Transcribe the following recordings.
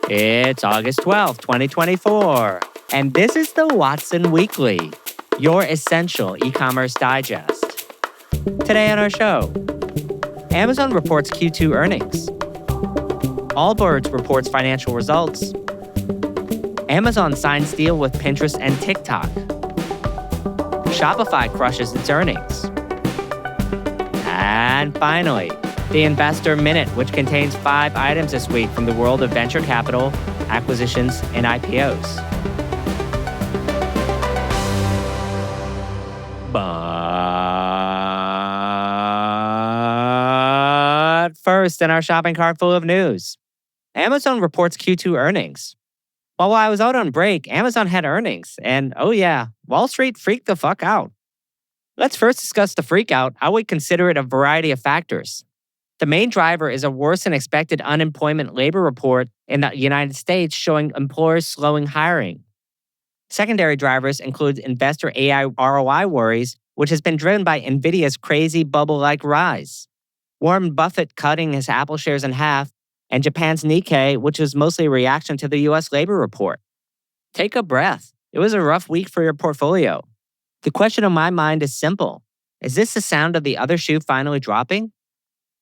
It's August 12th, 2024, and this is the Watson Weekly, your essential e-commerce digest. Today on our show, Amazon reports Q2 earnings. Allbirds reports financial results. Amazon signs deal with Pinterest and TikTok. Shopify crushes its earnings. And finally, the Investor Minute, which contains 5 items this week from the world of venture capital, acquisitions, and IPOs. But first, in our shopping cart full of news, Amazon reports Q2 earnings. While I was out on break, Amazon had earnings, and oh yeah, Wall Street freaked the fuck out. Let's first discuss the freak out. I would consider it a variety of factors. The main driver is a worse than expected unemployment labor report in the United States showing employers slowing hiring. Secondary drivers include investor AI ROI worries, which has been driven by Nvidia's crazy bubble-like rise, Warren Buffett cutting his Apple shares in half, and Japan's Nikkei, which was mostly a reaction to the U.S. labor report. Take a breath. It was a rough week for your portfolio. The question on my mind is simple. Is this the sound of the other shoe finally dropping?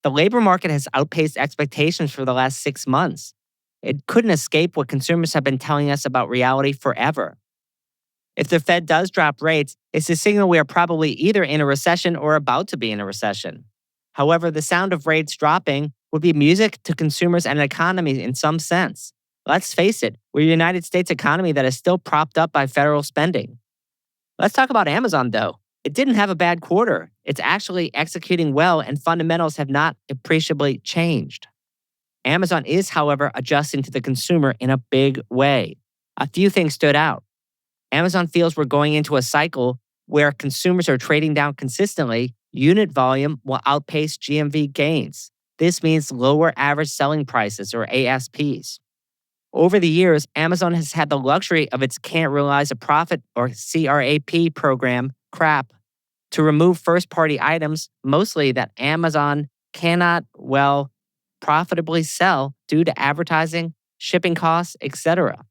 The labor market has outpaced expectations for the last 6 months. It couldn't escape what consumers have been telling us about reality forever. If the Fed does drop rates, it's a signal we are probably either in a recession or about to be in a recession. However, the sound of rates dropping would be music to consumers and the economy in some sense. Let's face it, we're a United States economy that is still propped up by federal spending. Let's talk about Amazon, though. It didn't have a bad quarter. It's actually executing well, and fundamentals have not appreciably changed. Amazon is, however, adjusting to the consumer in a big way. A few things stood out. Amazon feels we're going into a cycle where consumers are trading down consistently. Unit volume will outpace GMV gains. This means lower average selling prices, or ASPs. Over the years, Amazon has had the luxury of its Can't Realize a Profit, or CRAP program, CRAP, to remove first-party items, mostly that Amazon cannot, profitably sell due to advertising, shipping costs, etc.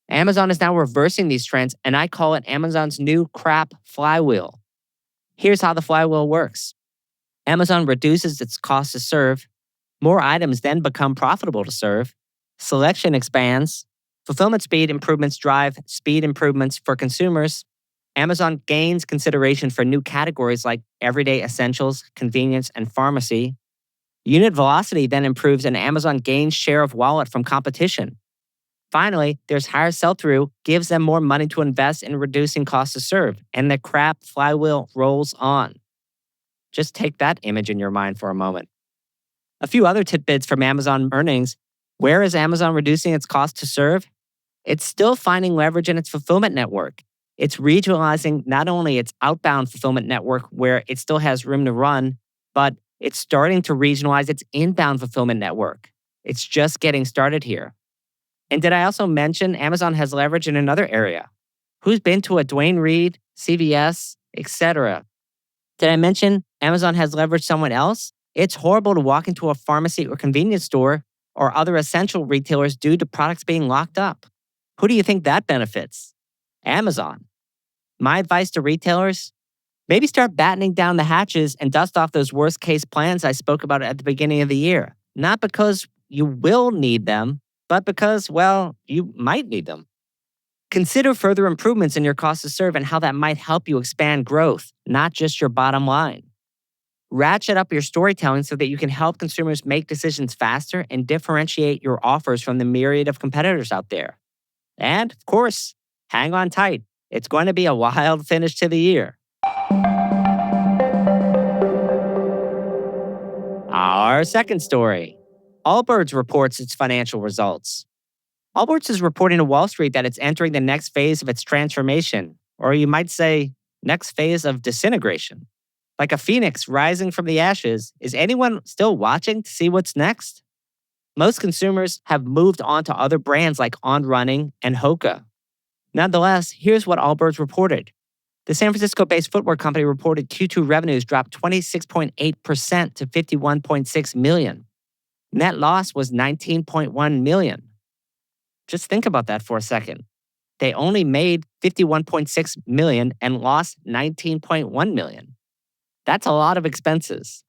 Amazon is now reversing these trends, and I call it Amazon's new CRAP flywheel. Here's how the flywheel works. Amazon reduces its cost to serve. More items then become profitable to serve. Selection expands. Fulfillment speed improvements drive speed improvements for consumers. Amazon gains consideration for new categories like everyday essentials, convenience, and pharmacy. Unit velocity then improves, and Amazon gains share of wallet from competition. Finally, there's higher sell-through, gives them more money to invest in reducing cost to serve, and the CRAP flywheel rolls on. Just take that image in your mind for a moment. A few other tidbits from Amazon earnings. Where is Amazon reducing its cost to serve? It's still finding leverage in its fulfillment network. It's regionalizing not only its outbound fulfillment network, where it still has room to run, but it's starting to regionalize its inbound fulfillment network. It's just getting started here. And did I also mention Amazon has leverage in another area? Who's been to a Duane Reade, CVS, etc.? Did I mention Amazon has leveraged someone else? It's horrible to walk into a pharmacy or convenience store or other essential retailers due to products being locked up. Who do you think that benefits? Amazon. My advice to retailers? Maybe start battening down the hatches and dust off those worst case plans I spoke about at the beginning of the year. Not because you will need them, but because, you might need them. Consider further improvements in your cost to serve and how that might help you expand growth, not just your bottom line. Ratchet up your storytelling so that you can help consumers make decisions faster and differentiate your offers from the myriad of competitors out there. And, of course, hang on tight. It's going to be a wild finish to the year. Our second story. Allbirds reports its financial results. Allbirds is reporting to Wall Street that it's entering the next phase of its transformation, or you might say, next phase of disintegration. Like a phoenix rising from the ashes, is anyone still watching to see what's next? Most consumers have moved on to other brands like On Running and Hoka. Nonetheless, here's what Allbirds reported. The San Francisco-based footwear company reported Q2 revenues dropped 26.8% to $51.6 million. Net loss was $19.1 million. Just think about that for a second. They only made 51.6 million and lost 19.1 million. That's a lot of expenses.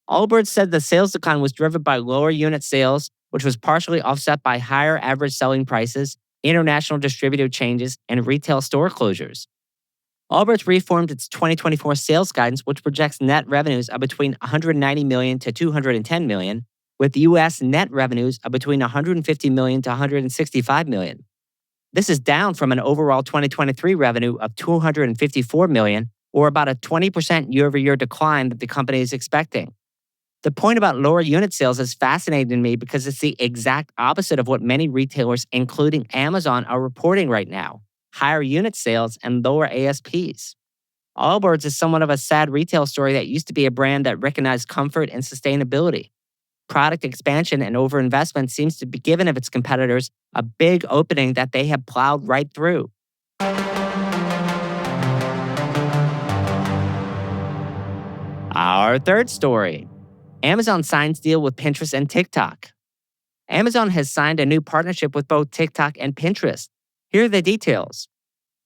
Allbirds said the sales decline was driven by lower unit sales, which was partially offset by higher average selling prices, international distributor changes, and retail store closures. Allbirds reformed its 2024 sales guidance, which projects net revenues of between 190 million to 210 million, with U.S. net revenues of between 150 million to 165 million. This is down from an overall 2023 revenue of 254 million, or about a 20% year-over-year decline that the company is expecting. The point about lower unit sales is fascinating to me because it's the exact opposite of what many retailers, including Amazon, are reporting right now: higher unit sales and lower ASPs. Allbirds is somewhat of a sad retail story that used to be a brand that recognized comfort and sustainability. Product expansion and overinvestment seems to be giving its competitors a big opening that they have plowed right through. Our third story: Amazon signs deal with Pinterest and TikTok. Amazon has signed a new partnership with both TikTok and Pinterest. Here are the details.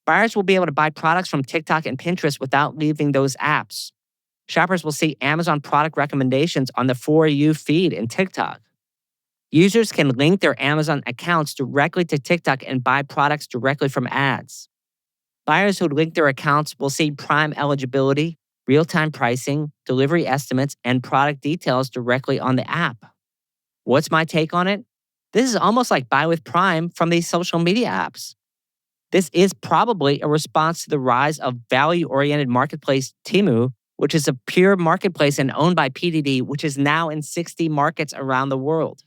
Buyers will be able to buy products from TikTok and Pinterest without leaving those apps. Shoppers will see Amazon product recommendations on the For You feed in TikTok. Users can link their Amazon accounts directly to TikTok and buy products directly from ads. Buyers who link their accounts will see Prime eligibility, real-time pricing, delivery estimates, and product details directly on the app. What's my take on it? This is almost like Buy with Prime from these social media apps. This is probably a response to the rise of value-oriented marketplace Temu, which is a pure marketplace and owned by PDD, which is now in 60 markets around the world.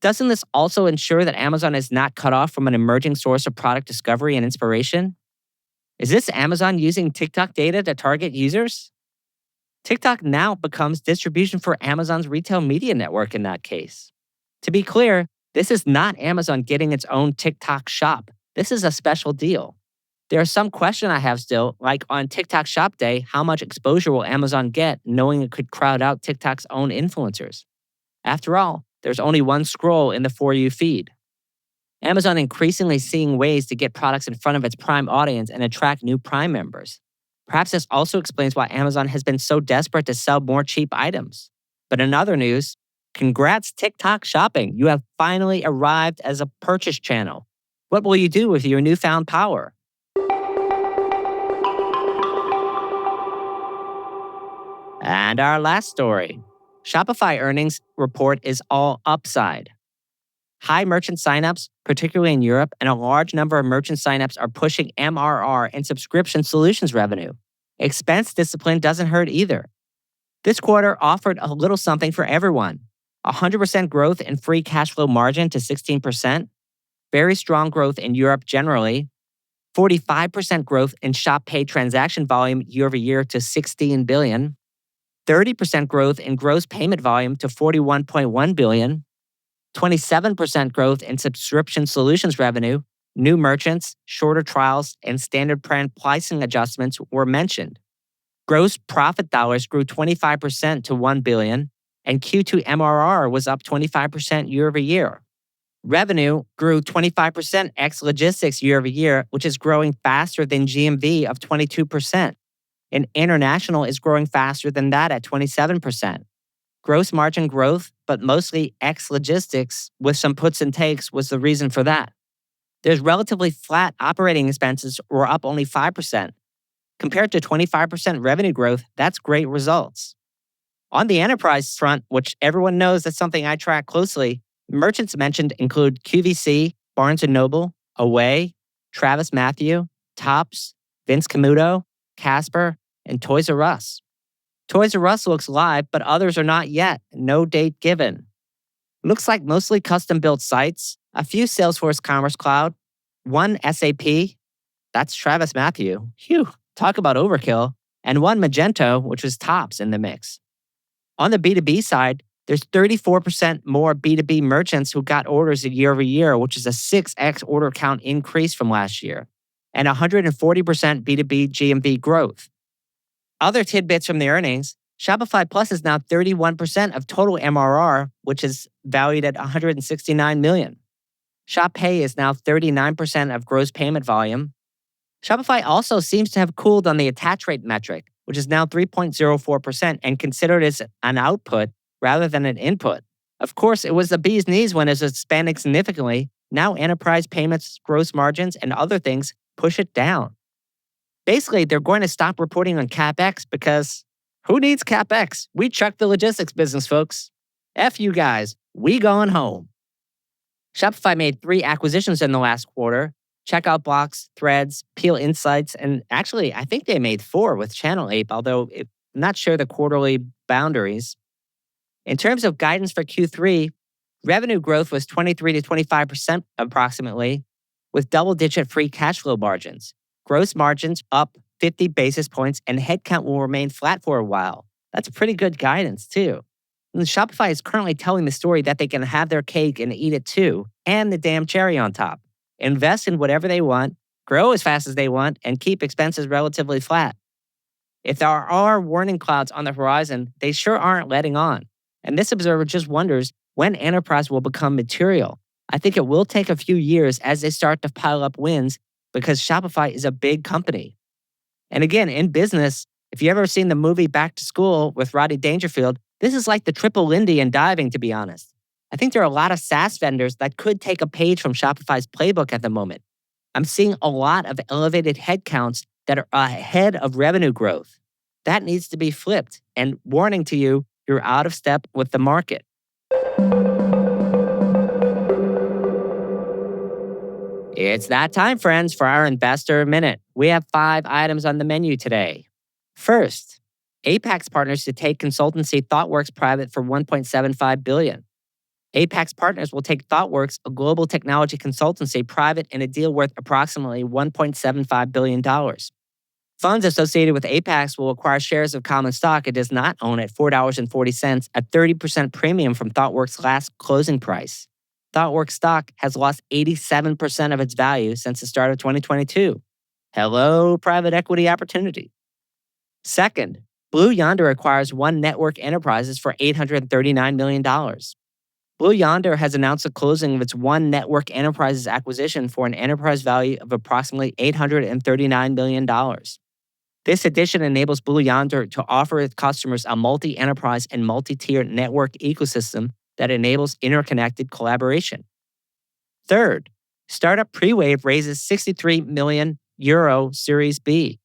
Doesn't this also ensure that Amazon is not cut off from an emerging source of product discovery and inspiration? Is this Amazon using TikTok data to target users? TikTok now becomes distribution for Amazon's retail media network in that case. To be clear, this is not Amazon getting its own TikTok shop. This is a special deal. There are some questions I have still, like on TikTok Shop Day, how much exposure will Amazon get knowing it could crowd out TikTok's own influencers? After all, there's only one scroll in the For You feed. Amazon increasingly seeing ways to get products in front of its Prime audience and attract new Prime members. Perhaps this also explains why Amazon has been so desperate to sell more cheap items. But in other news, congrats TikTok Shopping. You have finally arrived as a purchase channel. What will you do with your newfound power? And our last story: Shopify earnings report is all upside. High merchant signups, particularly in Europe, and a large number of merchant signups are pushing MRR and subscription solutions revenue. Expense discipline doesn't hurt either. This quarter offered a little something for everyone: 100% growth in free cash flow margin to 16%, very strong growth in Europe generally, 45% growth in Shop Pay transaction volume year over year to 16 billion, 30% growth in gross payment volume to 41.1 billion, 27% growth in subscription solutions revenue, new merchants, shorter trials, and standard plan pricing adjustments were mentioned. Gross profit dollars grew 25% to 1 billion, and Q2 MRR was up 25% year over year. Revenue grew 25% ex logistics year over year, which is growing faster than GMV of 22%. And international is growing faster than that at 27%. Gross margin growth, but mostly ex logistics with some puts and takes, was the reason for that. There's relatively flat operating expenses, or up only 5%. Compared to 25% revenue growth, that's great results. On the enterprise front, which everyone knows that's something I track closely, merchants mentioned include QVC, Barnes & Noble, Away, Travis Mathew, Topps, Vince Camuto, Casper, and Toys R Us. Toys R Us looks live, but others are not yet. No date given. Looks like mostly custom-built sites, a few Salesforce Commerce Cloud, one SAP, that's Travis Mathew, phew, talk about overkill, and one Magento, which was Topps in the mix. On the B2B side, there's 34% more B2B merchants who got orders year over year, which is a 6x order count increase from last year, and 140% B2B GMV growth. Other tidbits from the earnings: Shopify Plus is now 31% of total MRR, which is valued at $169 million. Shop Pay is now 39% of gross payment volume. Shopify also seems to have cooled on the attach rate metric, which is now 3.04% and considered as an output rather than an input. Of course, it was the bee's knees when it was expanding significantly. Now enterprise payments, gross margins, and other things push it down. Basically, they're going to stop reporting on CapEx because who needs CapEx? We chucked the logistics business, folks. F you guys, we going home. Shopify made 3 acquisitions in the last quarter: Checkout Blocks, Threads, Peel Insights, and actually, I think they made 4 with Channel Ape, although I'm not sure the quarterly boundaries. In terms of guidance for Q3, revenue growth was 23 to 25% approximately, with double-digit free cash flow margins. Gross margins up 50 basis points, and headcount will remain flat for a while. That's pretty good guidance, too. And Shopify is currently telling the story that they can have their cake and eat it too, and the damn cherry on top. Invest in whatever they want, grow as fast as they want, and keep expenses relatively flat. If there are warning clouds on the horizon, they sure aren't letting on. And this observer just wonders when enterprise will become material. I think it will take a few years as they start to pile up wins because Shopify is a big company. And again, in business, if you've ever seen the movie Back to School with Rodney Dangerfield, this is like the triple Lindy in diving, to be honest. I think there are a lot of SaaS vendors that could take a page from Shopify's playbook at the moment. I'm seeing a lot of elevated headcounts that are ahead of revenue growth. That needs to be flipped. And warning to you, you're out of step with the market. It's that time, friends, for our Investor Minute. We have 5 items on the menu today. First, Apax partners to take consultancy ThoughtWorks private for $1.75 billion. Apax partners will take ThoughtWorks, a global technology consultancy, private in a deal worth approximately $1.75 billion. Funds associated with Apax will acquire shares of common stock it does not own at $4.40, a 30% premium from ThoughtWorks' last closing price. ThoughtWorks stock has lost 87% of its value since the start of 2022. Hello, private equity opportunity. Second, Blue Yonder acquires One Network Enterprises for $839 million. Blue Yonder has announced the closing of its One Network Enterprises acquisition for an enterprise value of approximately $839 million. This addition enables Blue Yonder to offer its customers a multi-enterprise and multi-tier network ecosystem that enables interconnected collaboration. Third, startup Prewave raises €63 million Series B.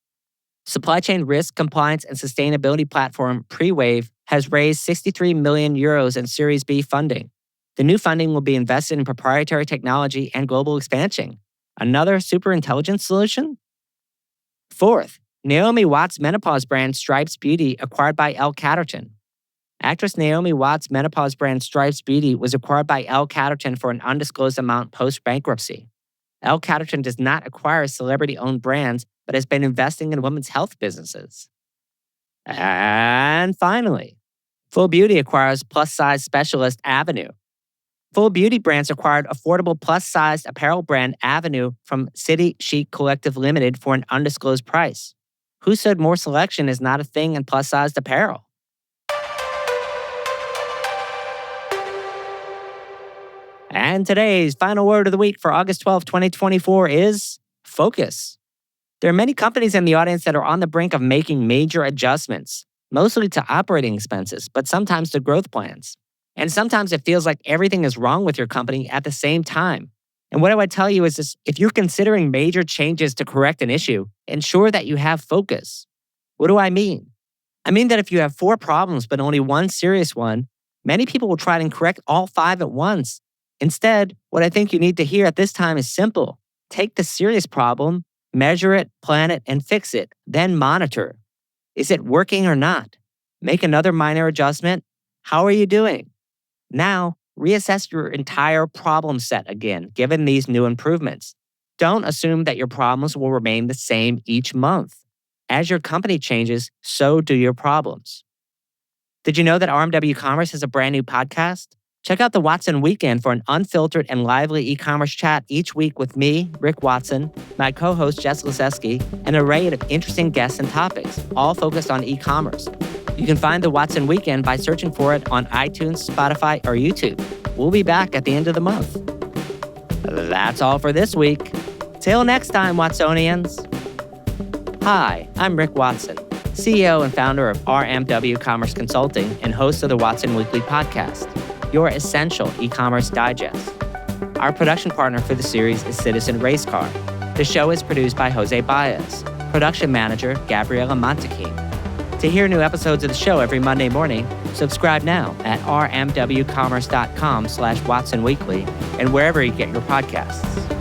Supply chain risk, compliance, and sustainability platform Prewave has raised €63 million in Series B funding. The new funding will be invested in proprietary technology and global expansion. Another super intelligence solution? Fourth, Naomi Watts' menopause brand Stripes Beauty acquired by L Catterton. Actress Naomi Watts' menopause brand Stripes Beauty was acquired by L Catterton for an undisclosed amount post-bankruptcy. L Catterton does not acquire celebrity-owned brands, but has been investing in women's health businesses. And finally, Full Beauty acquires plus-size specialist Avenue. Full Beauty Brands acquired affordable plus-sized apparel brand Avenue from City Chic Collective Limited for an undisclosed price. Who said more selection is not a thing in plus-sized apparel? And today's final word of the week for August 12, 2024 is focus. There are many companies in the audience that are on the brink of making major adjustments, mostly to operating expenses, but sometimes to growth plans. And sometimes it feels like everything is wrong with your company at the same time. And what I would tell you is this: if you're considering major changes to correct an issue, ensure that you have focus. What do I mean? I mean that if you have 4 problems but only one serious one, many people will try and correct all 5 at once. Instead, what I think you need to hear at this time is simple. Take the serious problem, measure it, plan it, and fix it, then monitor. Is it working or not? Make another minor adjustment. How are you doing? Now, reassess your entire problem set again, given these new improvements. Don't assume that your problems will remain the same each month. As your company changes, so do your problems. Did you know that RMW Commerce has a brand new podcast? Check out the Watson Weekend for an unfiltered and lively e-commerce chat each week with me, Rick Watson, my co-host Jess Liseski, and an array of interesting guests and topics, all focused on e-commerce. You can find the Watson Weekend by searching for it on iTunes, Spotify, or YouTube. We'll be back at the end of the month. That's all for this week. Till next time, Watsonians. Hi, I'm Rick Watson, CEO and founder of RMW Commerce Consulting and host of the Watson Weekly podcast, your essential e-commerce digest. Our production partner for the series is Citizen Racecar. The show is produced by Jose Baez, production manager Gabriela Montequin. To hear new episodes of the show every Monday morning, subscribe now at rmwcommerce.com/WatsonWeekly and wherever you get your podcasts.